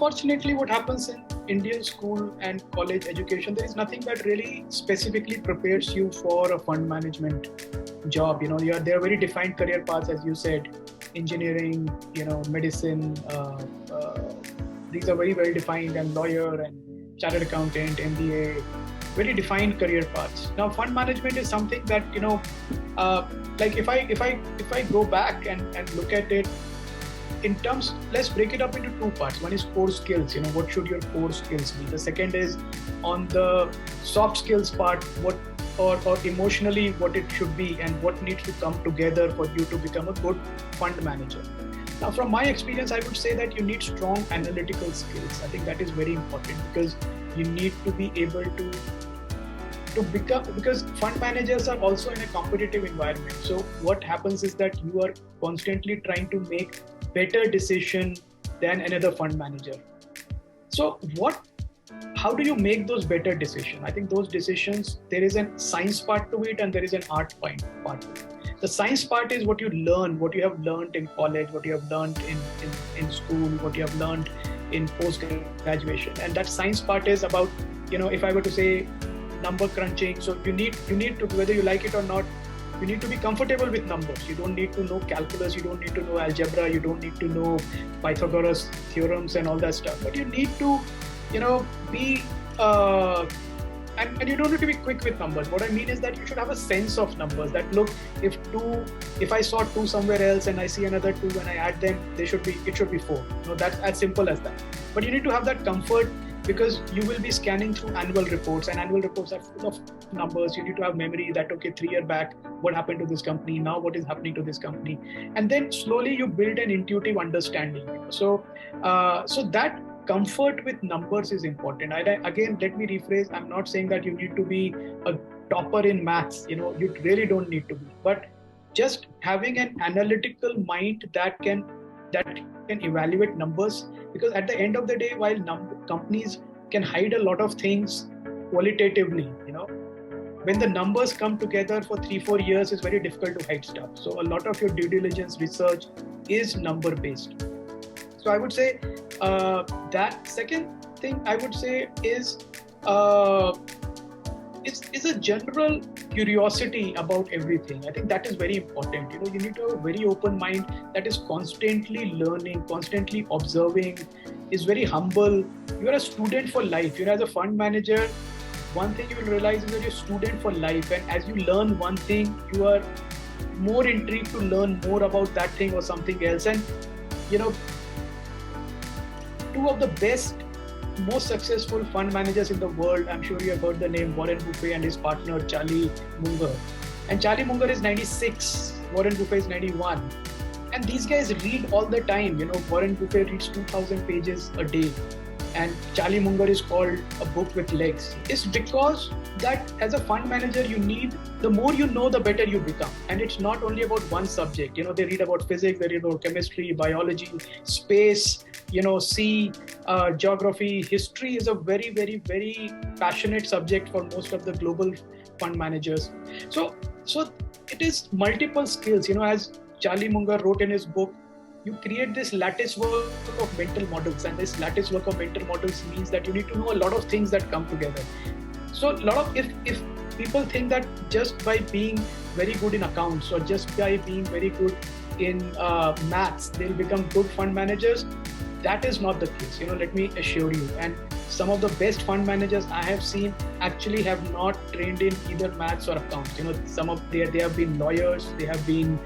unfortunately, what happens in Indian school and college education, there is nothing that really specifically prepares you for a fund management job. There are very defined career paths, as you said, engineering, medicine. These are very well defined, and lawyer and chartered accountant, MBA, very defined career paths. Now, fund management is something that like if I go back and look at it in terms, let's break it up into two parts. One is core skills. What should your core skills be? The second is on the soft skills part, what or emotionally what it should be and what needs to come together for you to become a good fund manager. Now, from my experience, I would say that you need strong analytical skills. I think that is very important because you need to be able to become, because fund managers are also in a competitive environment. So what happens is that you are constantly trying to make better decision than another fund manager. So how do you make those better decisions? I think those decisions, there is a science part to it and there is an art part to it. The science part is what you learn, what you have learned in college, what you have learned in school, what you have learned in post-graduation. And that science part is about, if I were to say number crunching, so you need to, whether you like it or not, you need to be comfortable with numbers. You don't need to know calculus, you don't need to know algebra, you don't need to know Pythagoras theorems and all that stuff. But you need to, be, and you don't need to be quick with numbers. What I mean is that you should have a sense of numbers. That look, if I saw 2 somewhere else and I see another 2 and I add them, it should be 4. That's as simple as that. But you need to have that comfort, because you will be scanning through annual reports, and annual reports are full of numbers. You need to have memory that, okay, 3 years back, what happened to this company? Now what is happening to this company? And then slowly you build an intuitive understanding. So that comfort with numbers is important. Again, let me rephrase. I'm not saying that you need to be a topper in maths. You really don't need to be. But just having an analytical mind that can evaluate numbers, because at the end of the day, while companies can hide a lot of things qualitatively, when the numbers come together for 3-4 years, it's very difficult to hide stuff. So a lot of your due diligence research is number based. So I would say that second thing I would say is a general curiosity about everything. I think that is very important. You need to have a very open mind that is constantly learning, constantly observing, is very humble. You are a student for life. As a fund manager, one thing you will realize is that you're a student for life. And as you learn one thing, you are more intrigued to learn more about that thing or something else. And, 2 of the best, most successful fund managers in the world, I'm sure you have heard the name Warren Buffett and his partner Charlie Munger. And Charlie Munger is 96, Warren Buffett is 91. And these guys read all the time. Warren Buffett reads 2,000 pages a day. And Charlie Munger is called a book with legs. It's because that as a fund manager, the more you know, the better you become. And it's not only about one subject. They read about physics, they read about chemistry, biology, space, sea, geography. History is a very, very, very passionate subject for most of the global fund managers. So it is multiple skills. As Charlie Munger wrote in his book, you create this lattice work of mental models, and this lattice work of mental models means that you need to know a lot of things that come together. So if people think that just by being very good in accounts or just by being very good in maths, they'll become good fund managers, that is not the case. Let me assure you. And some of the best fund managers I have seen actually have not trained in either maths or accounts. They have been lawyers, they have been,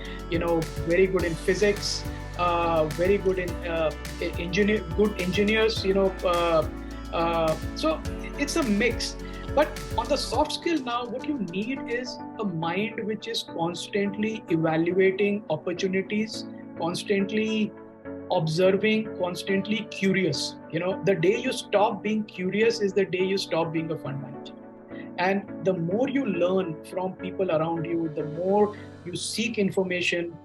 very good in physics, very good in engineers, so it's a mix. But on the soft skill now, what you need is a mind which is constantly evaluating opportunities, constantly observing, constantly curious. The day you stop being curious is the day you stop being a fund manager. And the more you learn from people around you, the more you seek information.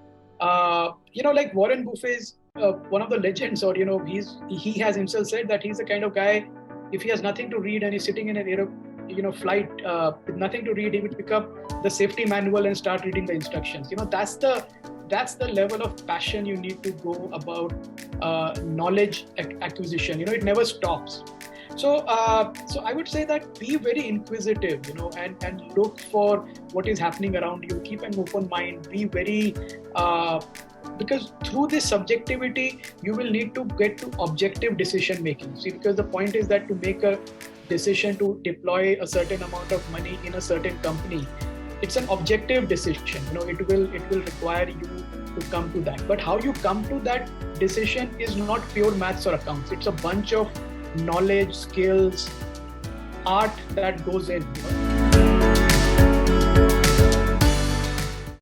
Like Warren Buffett is one of the legends, or he has himself said that he's the kind of guy, if he has nothing to read and he's sitting in an flight with nothing to read, he would pick up the safety manual and start reading the instructions. that's the level of passion you need to go about knowledge acquisition. It never stops. So I would say that be very inquisitive, and look for what is happening around you. Keep an open mind. Be very because through this subjectivity, you will need to get to objective decision making. See, because the point is that to make a decision to deploy a certain amount of money in a certain company, it's an objective decision. It will require you to come to that. But how you come to that decision is not pure maths or accounts. It's a bunch of knowledge, skills, art that goes in.